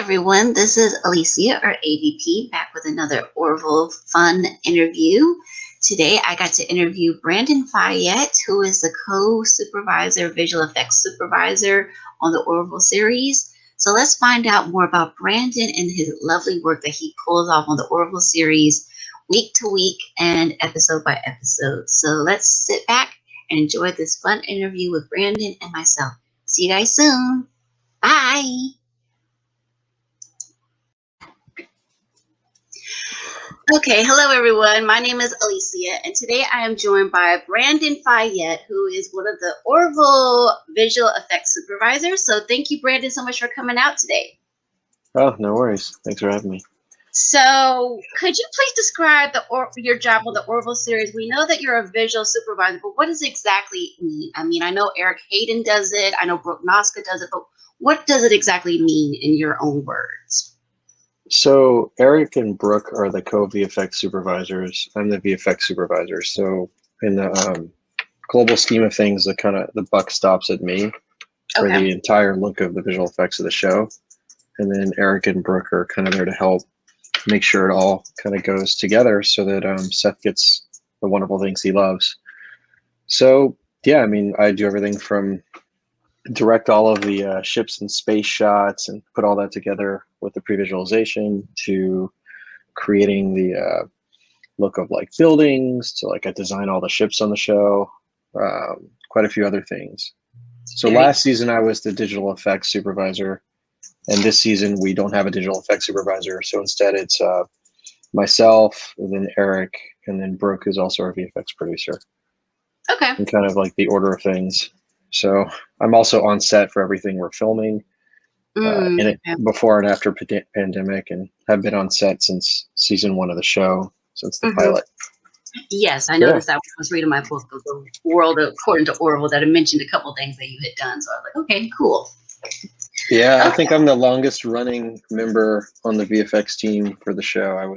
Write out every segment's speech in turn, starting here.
everyone. This is Alicia, or AVP, back with another Orville fun interview. Today, I got to interview Brandon Fayette, who is the co-supervisor, visual effects supervisor on the Orville series. So let's find out more about Brandon and his lovely work that he pulls off on the Orville series week to week and episode by episode. So let's sit back and enjoy this fun interview with Brandon and myself. See you guys soon. Bye. Okay, hello everyone. My name is Alicia, and today I am joined by Brandon Fayette, who is one of the Orville visual effects supervisors. So thank you, Brandon, so much for coming out today. Oh, no worries. Thanks for having me. So could you please describe your job on the Orville series? We know that you're a visual supervisor, but what does it exactly mean? I mean, I know Eric Hayden does it. I know Brooke Noska does it, but what does it exactly mean in your own words? So Eric and Brooke are the co-VFX supervisors. I'm the VFX supervisor. So in the global scheme of things, the buck stops at me for the entire look of the visual effects of the show. And then Eric and Brooke are kind of there to help make sure it all kind of goes together so that Seth gets the wonderful things he loves. So yeah, I mean, I do everything from direct all of the ships and space shots and put all that together with the pre-visualization, to creating the look of like buildings, to like I design all the ships on the show, quite a few other things. So last season I was the digital effects supervisor, and this season we don't have a digital effects supervisor. So instead it's myself, and then Eric, and then Brooke is also our VFX producer. Okay. And kind of like the order of things. So I'm also on set for everything we're filming before and after pandemic, and have been on set since season 1 of the show, since the pilot. Yes, I noticed that when I was reading my book of the world according to Orville, that it mentioned a couple things that you had done. So I was like, okay, cool. Yeah, I think I'm the longest running member on the VFX team for the show. I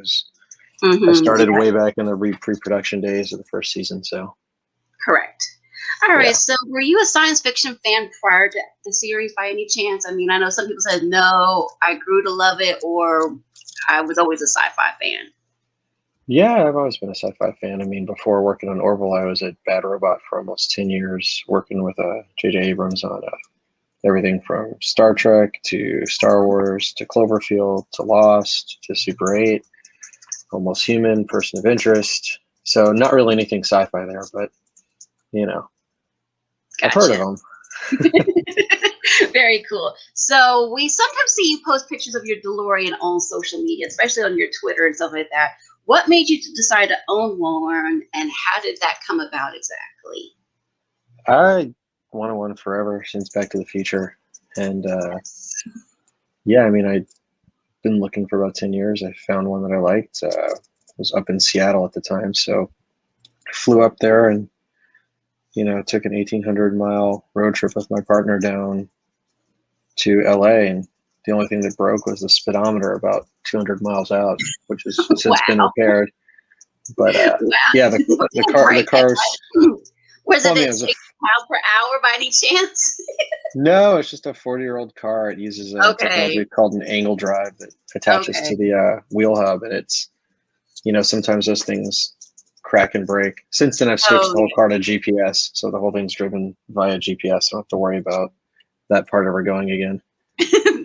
started way back in the pre-production days of the first season. So correct. All right. So were you a science fiction fan prior to the series by any chance? I mean, I know some people said, no, I grew to love it, or I was always a sci-fi fan. Yeah, I've always been a sci-fi fan. I mean, before working on Orville, I was at Bad Robot for almost 10 years, working with J.J. Abrams on everything from Star Trek to Star Wars to Cloverfield to Lost to Super 8, Almost Human, Person of Interest. So not really anything sci-fi there, but, you know. Gotcha. I've heard of them. Very cool. So we sometimes see you post pictures of your DeLorean on social media, especially on your Twitter and stuff like that. What made you decide to own one, and how did that come about exactly? I wanted one forever, since Back to the Future. And yeah, I mean, I've been looking for about 10 years. I found one that I liked. I was up in Seattle at the time, so I flew up there and took an 1,800-mile road trip with my partner down to LA, and the only thing that broke was the speedometer about 200 miles out, which has since been repaired. But yeah, the car's. Was it 6 miles per hour by any chance? No, it's just a 40-year-old car. It uses a technology called an angle drive that attaches to the wheel hub, and it's sometimes those things crack and break. Since then, I've switched the whole car to GPS, so the whole thing's driven via GPS. I don't have to worry about that part ever going again.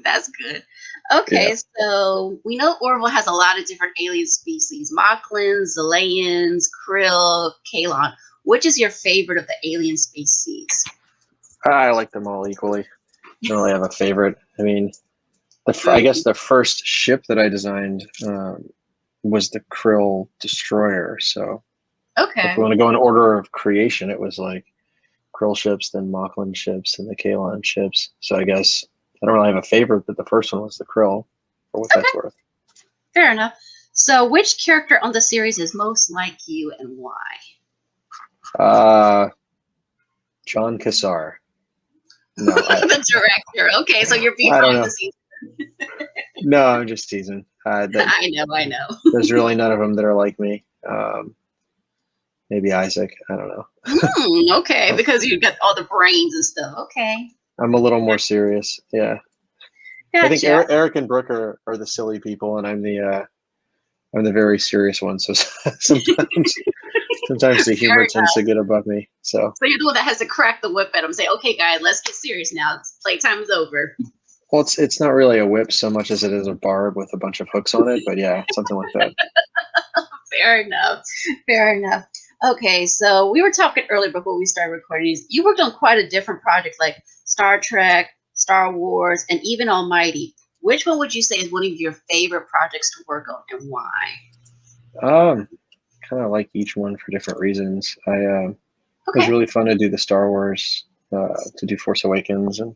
That's good. Okay, so we know Orville has a lot of different alien species: Moclans, Zelayans, Krill, Kalon. Which is your favorite of the alien species? I like them all equally. I don't really have a favorite. I mean, I guess the first ship that I designed was the Krill destroyer. So if we want to go in order of creation, it was like Krill ships, then Moclan ships, and the Kalon ships. So I guess I don't really have a favorite, but the first one was the Krill, for what that's worth. Fair enough. So which character on the series is most like you, and why? John Cassar. No, the director. Okay, so you're behind the scenes. No, I'm just teasing. I know. There's really none of them that are like me. Maybe Isaac. I don't know. Okay, because you got all the brains and stuff. Okay. I'm a little more serious. Yeah. I think Gotcha. Eric and Brooke are the silly people, and I'm the very serious one. So sometimes the humor Fair tends enough. to get above me. So So you're the one that has to crack the whip at them, say, "Okay, guys, let's get serious now. Playtime is over." well, it's not really a whip so much as it is a barb with a bunch of hooks on it. But yeah, something like that. Fair enough. Fair enough. Okay, so we were talking earlier before we started recording these. You worked on quite a different projects like Star Trek, Star Wars, and even Almighty. Which one would you say is one of your favorite projects to work on, and why? Um, Kind of like each one for different reasons. It was Okay. really fun to do the Star Wars, to do Force Awakens, and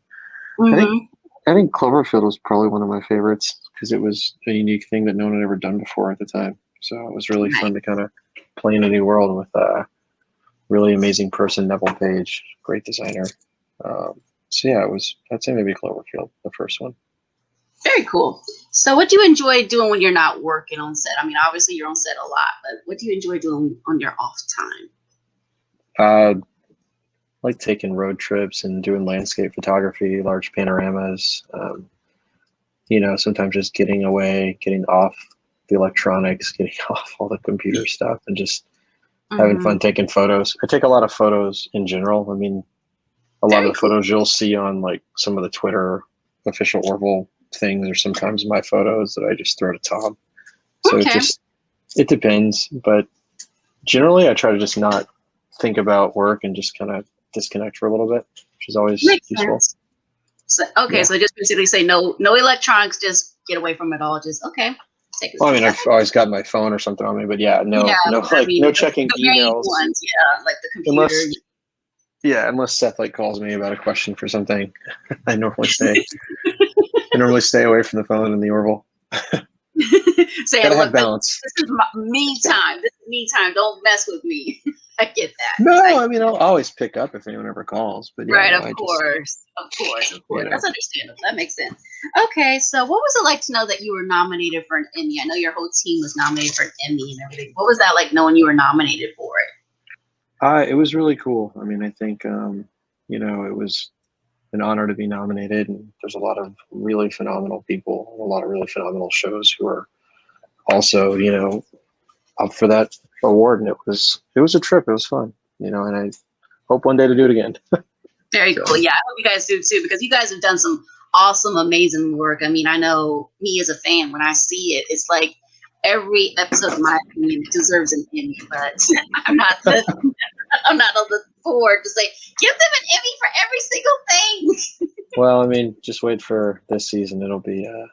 I think Mm-hmm. I think Cloverfield was probably one of my favorites because it was a unique thing that no one had ever done before at the time. So it was really Nice. fun to kind of play in a new world with a really amazing person, Neville Page, great designer. So yeah, it was. I'd say maybe Cloverfield, the first one. Very cool. So, what do you enjoy doing when you're not working on set? I mean, obviously you're on set a lot, but what do you enjoy doing on your off time? Uh, like taking road trips and doing landscape photography, large panoramas. Sometimes just getting away, getting off the electronics, getting off all the computer stuff, and just having Mm-hmm. fun taking photos. I take a lot of photos in general. I mean, a lot of Very the cool. photos you'll see on like some of the Twitter official Orville things, or sometimes my photos that I just throw to Tom. So Okay. it depends, but generally I try to just not think about work and just kind of disconnect for a little bit, which is always Makes useful. sense. So, okay, Yeah. so just basically say no electronics, just get away from it all. Just okay, take it Well, I slow. mean, I've always got my phone or something on me, but yeah, Yeah, no, I like mean no checking the main emails ones, yeah, like the computer. unless, yeah, unless Seth like calls me about a question for something. I normally stay, I normally stay away from the phone and the Orville. Saying, Gotta have look, balance. this is me time. This is me time. Don't mess with me. I get that. No, I mean, I'll always pick up if anyone ever calls, but yeah, Right, no, of I just, course, of course, of you course. know, That's understandable. That makes sense. Okay, so what was it like to know that you were nominated for an Emmy? I know your whole team was nominated for an Emmy and everything. What was that like knowing you were nominated for it? it was really cool. I mean, I think, it was an honor to be nominated, and there's a lot of really phenomenal people, a lot of really phenomenal shows who are also, up for that award, and it was a trip. It was fun, and I hope one day to do it again. Very So cool. Yeah, I hope you guys do too, because you guys have done some awesome, amazing work. I mean, I know me as a fan, when I see it, it's like every episode, in my opinion, deserves an Emmy. But I'm not the I'm not on the board to say give them an Emmy for every single thing. well, I mean, just wait for this season. It'll be I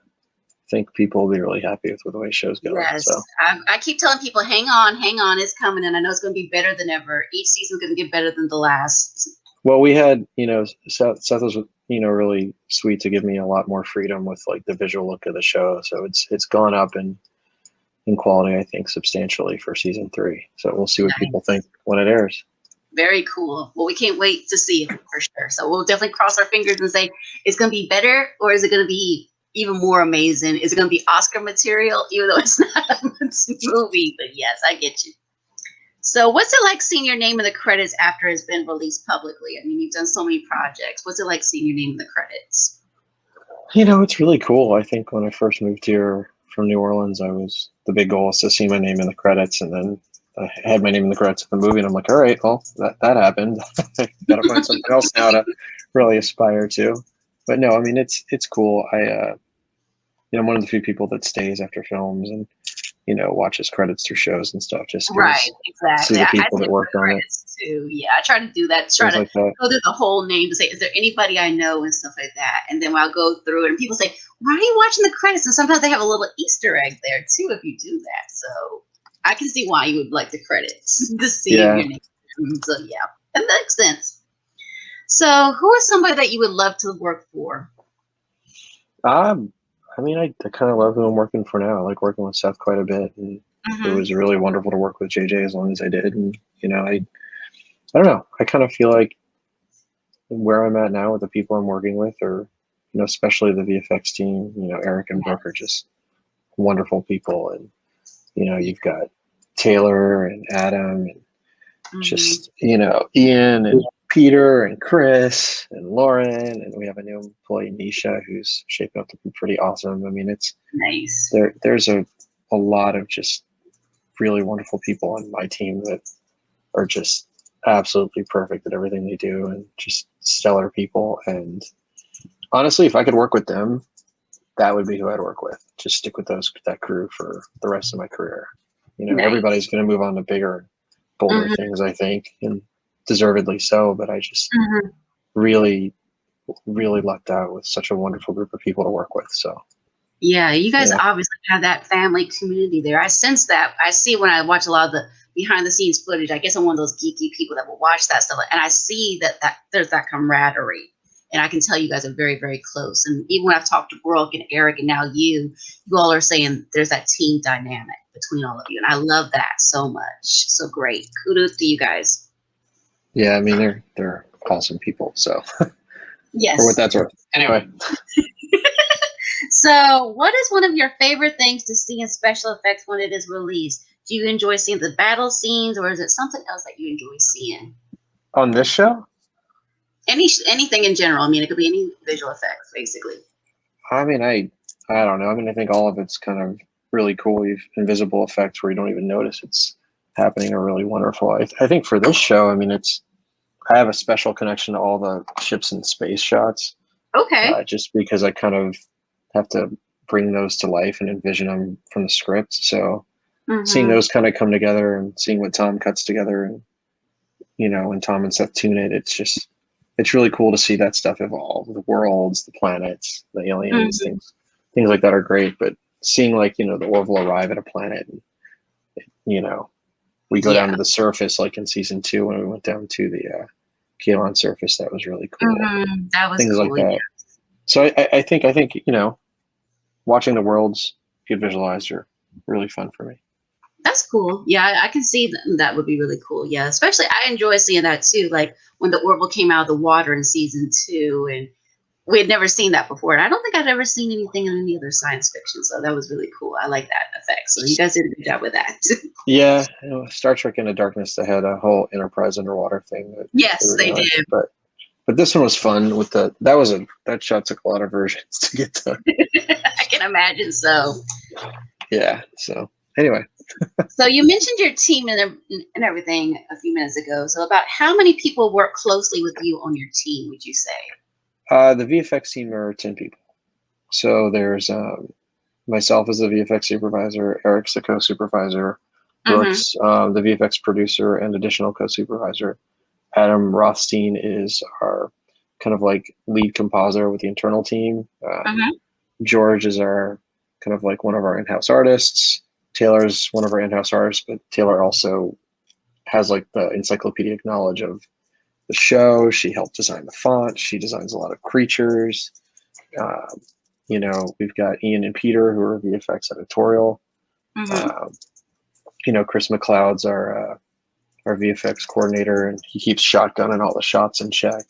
think people will be really happy with the way the show's going. So Yes, I keep telling people, hang on, it's coming, and I know it's going to be better than ever. Each season's going to get better than the last. well, we had, Seth was, really sweet to give me a lot more freedom with like the visual look of the show. So it's gone up in quality, I think, substantially for season 3. So we'll see what people Nice. think when it airs. Very cool. Well, we can't wait to see it for sure. So we'll definitely cross our fingers and say it's going to be better, or is it going to be even more amazing? Is it going to be Oscar material, even though it's not a movie? But yes, I get you. So, what's it like seeing your name in the credits after it's been released publicly? I mean, you've done so many projects. What's it like seeing your name in the credits? It's really cool. I think when I first moved here from New Orleans, the big goal was to see my name in the credits, and then I had my name in the credits of the movie, and I'm like, all right, well, that happened. Got to find something else now to really aspire to. But no, I mean, it's cool. I'm one of the few people that stays after films and watches credits through shows and stuff, just Right, because see exactly. the I people stay that for worked the on it, credits too. Yeah, I try to do that. Try things to like that. go through the whole name to say, is there anybody I know and stuff like that. And then I'll go through it, and people say, why are you watching the credits? And sometimes they have a little Easter egg there too if you do that. So I can see why you would like the credits to see if Yeah. your name. So yeah, that makes sense. So who is somebody that you would love to work for? I mean, I kind of love who I'm working for now. I like working with Seth quite a bit, and it Mm-hmm. was really wonderful to work with JJ as long as I did. And I don't know. I kind of feel like where I'm at now with the people I'm working with, or especially the VFX team, Eric and Brooke are just wonderful people, and you've got Taylor and Adam and Mm-hmm. just Ian and Peter and Chris and Lauren, and we have a new employee, Nisha, who's shaping up to be pretty awesome. I mean, it's Nice. there's a lot of just really wonderful people on my team that are just absolutely perfect at everything they do and just stellar people. And honestly, if I could work with them, that would be who I'd work with. Just stick with that crew for the rest of my career. You know, Nice. everybody's going to move on to bigger, bolder things, I think, and deservedly so. But I just really, really lucked out with such a wonderful group of people to work with. So yeah, you guys yeah. obviously have that family community there. I sense that. I see when I watch a lot of the behind the scenes footage. I guess I'm one of those geeky people that will watch that stuff, and I see that there's that camaraderie. And I can tell you guys are very, very close. And even when I've talked to Brooke and Eric and now you all are saying there's that team dynamic between all of you. And I love that so much. So great. Kudos to you guys. Yeah, I mean, they're awesome people. So yes. For what that's worth. Anyway. So what is one of your favorite things to see in special effects when it is released? Do you enjoy seeing the battle scenes, or is it something else that you enjoy seeing? On this show? Anything in general. I mean, it could be any visual effects, basically. I mean, I don't know. I mean, I think all of it's kind of really cool. You've invisible effects where you don't even notice it's happening are really wonderful. I think for this show, I mean, I have a special connection to all the ships in space shots. Okay. Just because I kind of have to bring those to life and envision them from the script. So seeing those kind of come together and seeing what Tom cuts together and, you know, when Tom and Seth tune it, it's really cool to see that stuff evolve. The worlds, the planets, the aliens, things like that are great. But seeing, like, you know, the Orville arrive at a planet, and, you know, we go down to the surface, like in season 2 when we went down to the Kaelon surface, that was really cool. That was things cool, like that. Yeah. So I think you know, watching the worlds get visualized are really fun for me. That's cool. Yeah, I can see that would be really cool. Yeah, especially I enjoy seeing that too. Like when the Orville came out of the water in season 2, and we had never seen that before. And I don't think I'd ever seen anything in any other science fiction. So that was really cool. I like that effect. So you guys did a good job with that. Yeah, you know, Star Trek Into Darkness, they had a whole Enterprise underwater thing. Yes, they did. But this one was fun with that shot took a lot of versions to get done. I can imagine so. Yeah. So anyway. So you mentioned your team and everything a few minutes ago. So about how many people work closely with you on your team, would you say? The VFX team are 10 people. So there's myself as the VFX supervisor, Eric's the co-supervisor, Brooks, the VFX producer and additional co-supervisor. Adam Rothstein is our kind of like lead compositor with the internal team. George is our kind of like one of our in-house artists. Taylor's one of our in-house artists, but Taylor also has like the encyclopedic knowledge of the show. She helped design the font. She designs a lot of creatures. You know, we've got Ian and Peter who are VFX editorial. You know, Chris McLeod's our VFX coordinator, and he keeps shotgunning all the shots in check.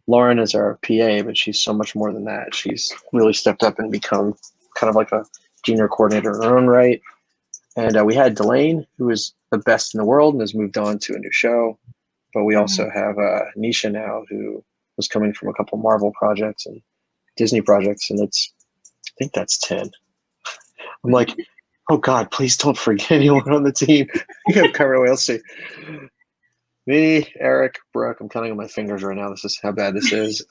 Lauren is our PA, but she's so much more than that. She's really stepped up and become kind of like a junior coordinator in her own right. And we had Delane, who is the best in the world and has moved on to a new show. But we also have Nisha now, who was coming from a couple Marvel projects and Disney projects, and I think that's 10. I'm like, oh God, please don't forget anyone on the team. You have covered what else too. Me, Eric, Brooke, I'm counting on my fingers right now. This is how bad this is.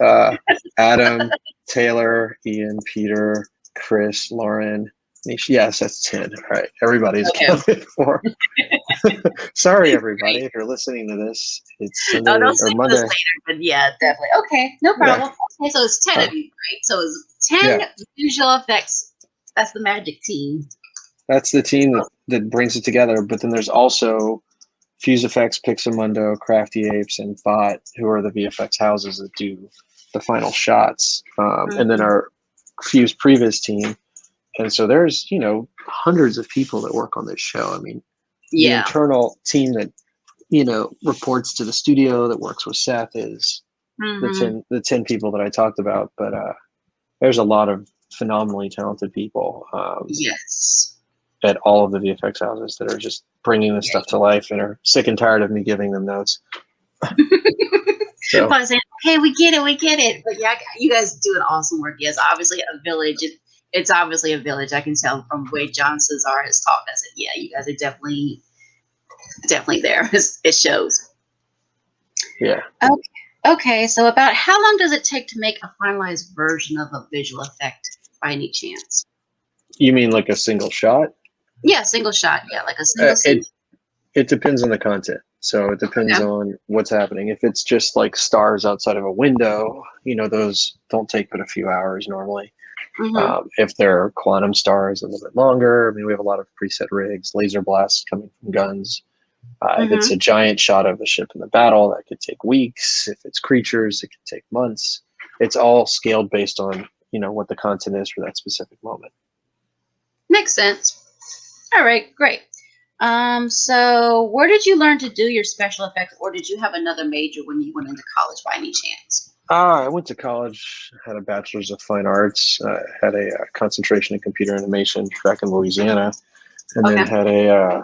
Adam, Taylor, Ian, Peter, Chris, Lauren, Nisha. Yes, that's 10. All right. Everybody's counted for. Sorry, everybody, if you're listening to this. It's Sunday or Monday. Later, but yeah, definitely. Okay, no problem. Yeah. Okay, so it's 10 of you, right? So it's 10 visual effects. That's the magic team. That's the team that brings it together. But then there's also Fuse Effects, Pixamundo, Crafty Apes, and Bot, who are the VFX houses that do the final shots. And then our Fuse Previs team. And so there's, you know, hundreds of people that work on this show. I mean, the internal team that, you know, reports to the studio that works with Seth is the 10 people that I talked about. But there's a lot of phenomenally talented people. At all of the VFX houses that are just bringing this stuff to life and are sick and tired of me giving them notes. So By saying, "Okay, we get it, we get it." But yeah, you guys do an awesome work. Yes, obviously a village. It's obviously a village. I can tell from the way John Cesar has talked. I said, "Yeah, you guys are definitely there." It shows. yeah. Okay. Okay. So about how long does it take to make a finalized version of a visual effect by any chance? You mean like a single shot? Yeah, single shot. Yeah, like a Uh, single scene. it it depends on the content. So it depends Okay. on what's happening. If it's just like stars outside of a window, those don't take but a few hours normally. Mm-hmm. If they're quantum stars, a little bit longer. I mean, we have a lot of preset rigs, laser blasts coming from guns. If it's Mm-hmm. a giant shot of a ship in the battle, that could take weeks. If it's creatures, it could take months. It's all scaled based on what the content is for that specific moment. Makes sense. All right, great. So where did you learn to do your special effects, or did you have another major when you went into college by any chance? I went to college, had a bachelor's of fine arts, had a concentration in computer animation back in Louisiana, and then Okay. had a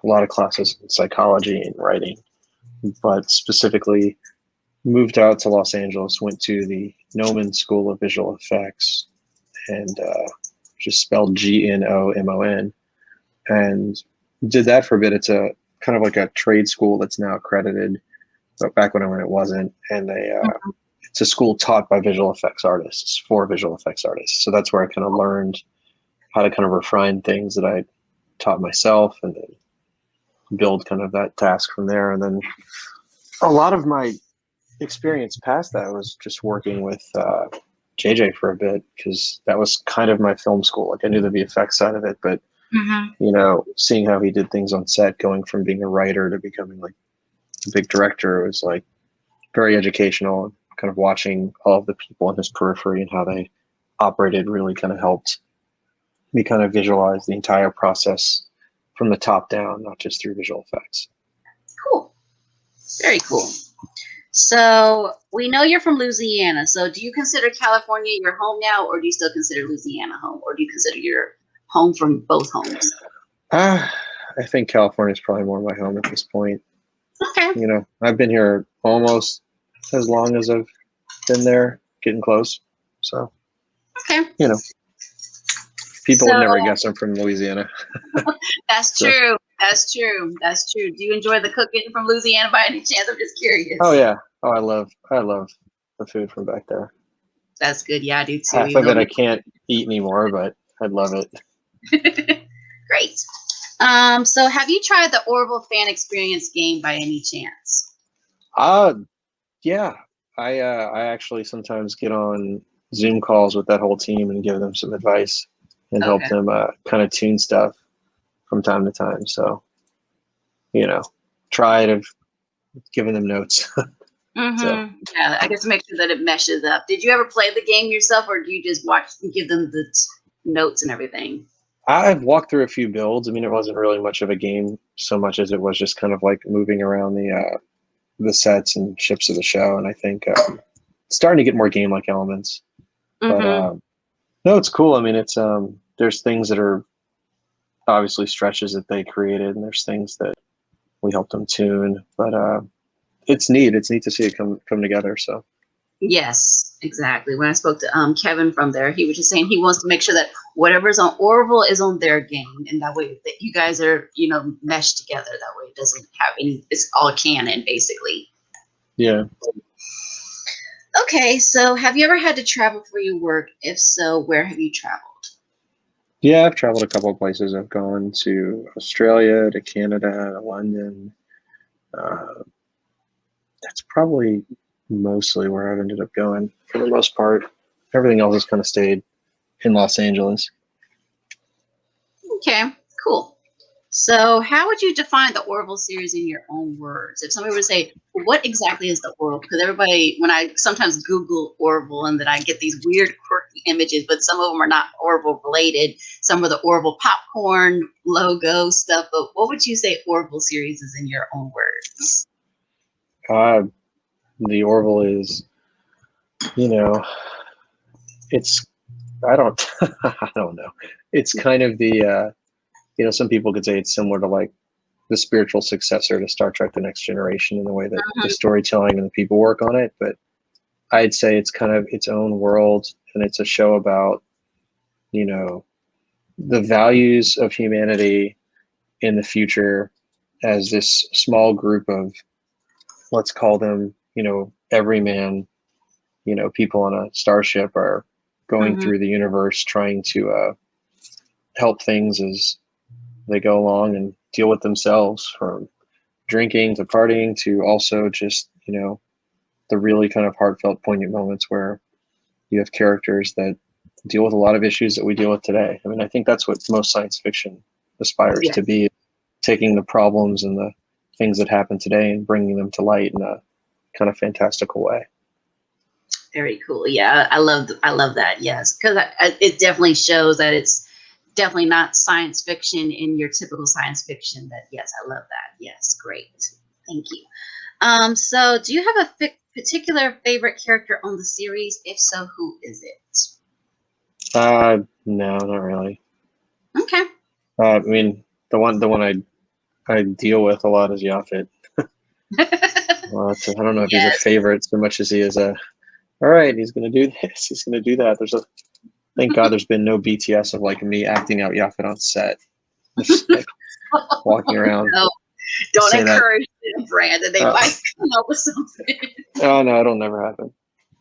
lot of classes in psychology and writing, but specifically moved out to Los Angeles, went to the Gnomon School of Visual Effects, and just spelled GNOMON, and did that for a bit. It's a kind of like a trade school that's now accredited, but back when I went, it wasn't. And it's a school taught by visual effects artists for visual effects artists. So that's where I kind of learned how to kind of refine things that I taught myself, and then build kind of that task from there. And then a lot of my experience past that was just working with JJ for a bit, because that was kind of my film school. Like I knew the VFX side of it, but Mm-hmm. seeing how he did things on set, going from being a writer to becoming like a big director, was like very educational. Kind of watching all of the people in his periphery and how they operated really kind of helped me kind of visualize the entire process from the top down, not just through visual effects. Cool. Very cool. So we know you're from Louisiana. So do you consider California your home now, or do you still consider Louisiana home, or do you consider your home from both homes? I think California is probably more my home at this point. Okay. I've been here almost as long as I've been there, getting close. So, Okay. people would So never guess I'm from Louisiana. that's So, true. That's true. That's true. Do you enjoy the cooking from Louisiana by any chance? I'm just oh curious. yeah, I love the food from back there. That's good. Yeah, I do too. Half Even of though it I can't eat anymore, but I love it. great. So have you tried the Orville fan experience game by any chance? Uh yeah. I actually sometimes get on Zoom calls with that whole team and give them some advice and help Okay. them kind of tune stuff from time to time. So, tried of giving them notes. So Mm-hmm. Yeah, I guess to make sure that it meshes up. Did you ever play the game yourself, or do you just watch and give them the notes and everything? I've walked through a few builds. I mean, it wasn't really much of a game so much as it was just kind of like moving around the sets and ships of the show. And I think it's starting to get more game like elements. But Mm-hmm. no, it's cool. I mean, it's there's things that are obviously stretches that they created, and there's things that we helped them tune. But it's neat. It's neat to see it come together. So Yes, exactly. When I spoke to Kevin from there, he was just saying he wants to make sure that whatever's on Orville is on their game, and that way that you guys are, meshed together. That way it doesn't have any. It's all canon, basically. yeah. Okay, so have you ever had to travel for your work? If so, where have you traveled? Yeah, I've traveled a couple of places. I've gone to Australia, to Canada, to London. Uh, that's probably mostly where I've ended up going for the most part. Everything else has kind of stayed in Los Angeles. Okay, cool. So, how would you define the Orville series in your own words? If somebody were to say, what exactly is the Orville? Because everybody, when I sometimes Google Orville, and then I get these weird, quirky images, but some of them are not Orville related. Some are the Orville popcorn logo stuff. But what would you say Orville series is in your own words? Uh, the Orville is, you know, it's I don't I don't know. It's kind of the some people could say it's similar to like the spiritual successor to Star Trek: The Next Generation in the way that the Mhm. storytelling and the people work on it. But I'd say it's kind of its own world, and it's a show about, you know, the values of humanity in the future as this small group of, let's call them, everyman, people on a starship are going Mhm. through the universe trying to help things as they go along and deal with themselves, from drinking to partying to also just, the really kind of heartfelt, poignant moments where you have characters that deal with a lot of issues that we deal with today. I mean, I think that's what most science fiction aspires Yeah. to be, taking the problems and the things that happen today and bringing them to light in a kind of fantastical way. Very cool. Yeah, I love that. Yes, because it definitely shows that it's definitely not science fiction in your typical science fiction. That yes, I love that. Yes, great. Thank you. So do you have a particular favorite character on the series? If so, who is it? No, not really. Okay. I mean, the one I deal with a lot is Yaphet. Well, I don't know if he's a Yes. favorite so much as he is a, all right, he's going to do this, he's going to do that. Thank God there's been no BTS of like me acting out Yaphet on set. Just like walking around. No, To don't say that, encourage them, Brandon. They uh, might come up with something. oh no, it'll never happen.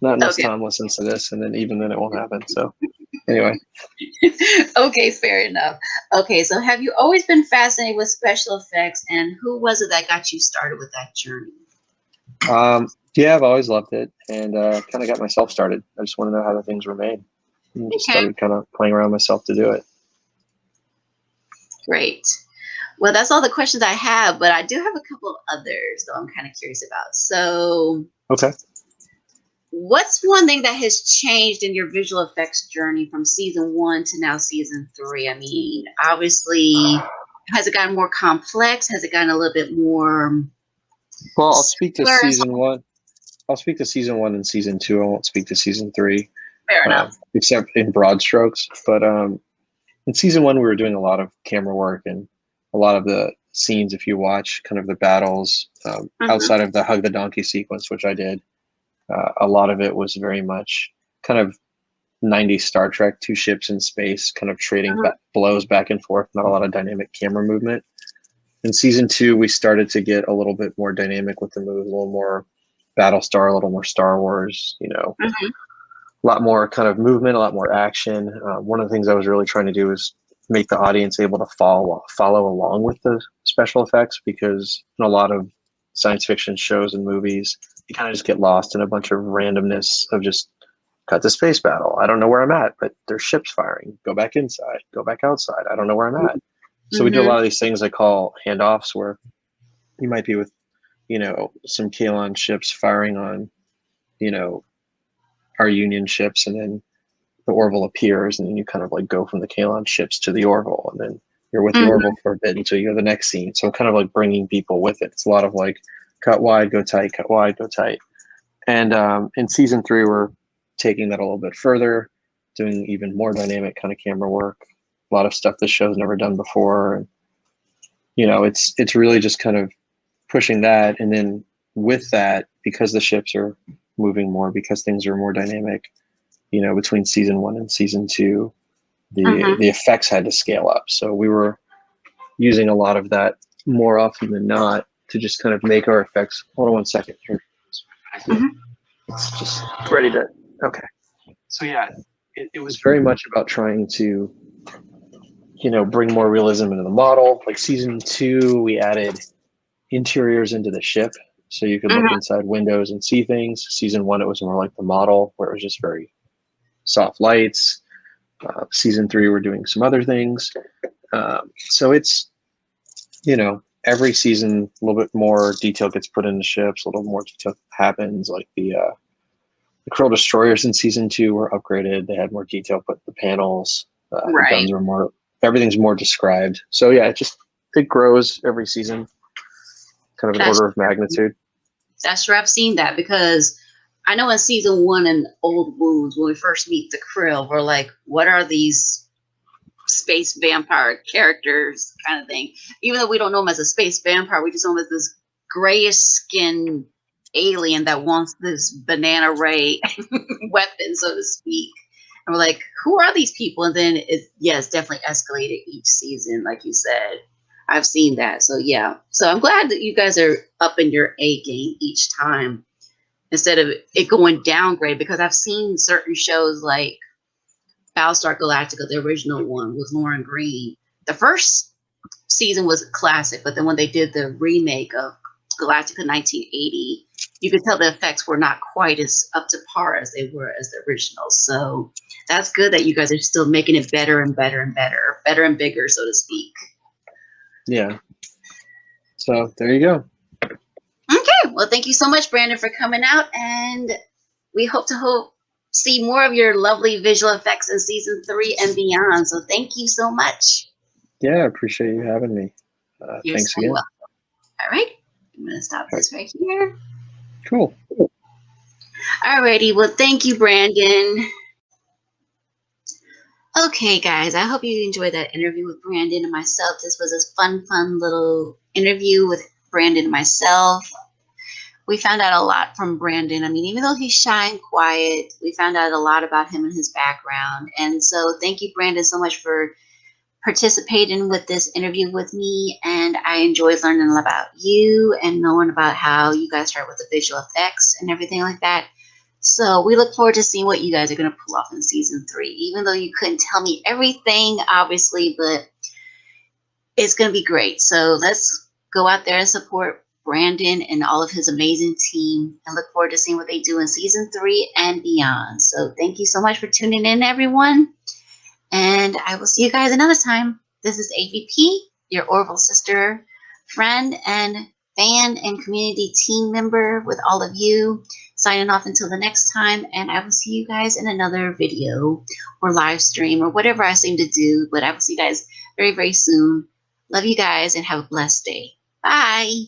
Not unless Okay. Tom listens to this, and then even then it won't happen. So anyway, Okay, fair enough. Okay, so have you always been fascinated with special effects, and who was it that got you started with that journey? yeah, I've always loved it, and kind of got myself started. I just want to know how the things were made, and just Okay, started kind of playing around myself to do it. great. Well, that's all the questions I have, but I do have a couple of others that I'm kind of curious about. So, Okay. what's one thing that has changed in your visual effects journey from season one to now season three? I mean, obviously, has it gotten more complex? Has it gotten a little bit more Well, I'll speak to simpler? season one. I'll speak to season one and season two. I won't speak to season three, Fair enough. except in broad strokes. But in season one, we were doing a lot of camera work and a lot of the scenes. If you watch kind of the battles Hmm. outside of the hug the donkey sequence, which I did, a lot of it was very much kind of 90s Star Trek, two ships in space, kind of trading blows back and forth, not a lot of dynamic camera movement. In season two, we started to get a little bit more dynamic with the moves, a little more Battlestar, a little more Star Wars, Hmm. a lot more kind of movement, a lot more action. One of the things I was really trying to do is make the audience able to follow along with the special effects, because in a lot of science fiction shows and movies, you kind of just get lost in a bunch of randomness of just cut to space battle. I don't know where I'm at, but there's ships firing. Go back inside. Go back outside. I don't know where I'm at. So we do a Hmm. lot of these things I call handoffs, where you might be with, some Kalon ships firing on, you know, our Union ships, and then the Orville appears, and then you kind of like go from the Kalon ships to the Orville, and then you're with the Hmm. Orville for a bit until you go to the next scene. So kind of like bringing people with it. It's a lot of like cut wide, go tight, cut wide, go tight. And in season three, we're taking that a little bit further, doing even more dynamic kind of camera work. A lot of stuff this show's never done before, and it's really just kind of pushing that. And then with that, because the ships are moving more, because things are more dynamic, between season one and season two, the Hmm. the effects had to scale up. So we were using a lot of that more often than not to just kind of make our effects. Hold on one second here. Hmm. It's just ready to. Okay. So yeah, it was very much about trying to, bring more realism into the model. Like season two, we added interiors into the ship, so you could look Hmm. inside windows and see things. Season one, it was more like the model, where it was just very soft lights. Season three, we're doing some other things. So it's, every season, a little bit more detail gets put into ships, a little more detail happens. Like the Krill destroyers in season two were upgraded. They had more detail put in the panels. The Right. guns were more, everything's more described. So yeah, it grows every season, kind of an That's order of magnitude. that's true. I've seen that because I know in season one in Old Wounds, when we first meet the Krill, we're like, what are these space vampire characters kind of thing. Even though we don't know him as a space vampire, we just know him as this grayish skinned alien that wants this banana ray weapon, so to speak. And we're like, who are these people? And then it's definitely escalated each season, like you said. I've seen that. So yeah. So I'm glad that you guys are up in your A game each time instead of it going downgrade, because I've seen certain shows like Battlestar Galactica, the original one with Lauren Green. The first season was a classic, but then when they did the remake of Galactica 1980, you could tell the effects were not quite as up to par as they were as the original. So that's good that you guys are still making it better and better and better, better and bigger, so to speak. Yeah. So there you go. Okay. Well, thank you so much, Brandon, for coming out, and we hope to see more of your lovely visual effects in season 3 and beyond. So thank you so much. Yeah, I appreciate you having me. You're Thanks so again. welcome. All right. I'm going to stop this right here. Cool. Alrighty. Well, thank you, Brandon. Okay, guys, I hope you enjoyed that interview with Brandon and myself. This was a fun little interview with Brandon and myself. We found out a lot from Brandon. I mean, even though he's shy and quiet, we found out a lot about him and his background. And so thank you, Brandon, so much for participating with this interview with me. And I enjoyed learning about you and knowing about how you guys start with the visual effects and everything like that. So we look forward to seeing what you guys are going to pull off in season 3, even though you couldn't tell me everything, obviously, but it's going to be great. So let's go out there and support Brandon and all of his amazing team, and look forward to seeing what they do in season 3 and beyond. So thank you so much for tuning in, everyone. And I will see you guys another time. This is AVP, your Orville sister, friend, and fan and community team member with all of you, signing off until the next time. And I will see you guys in another video or live stream or whatever I seem to do. But I will see you guys very, very soon. Love you guys and have a blessed day. Bye.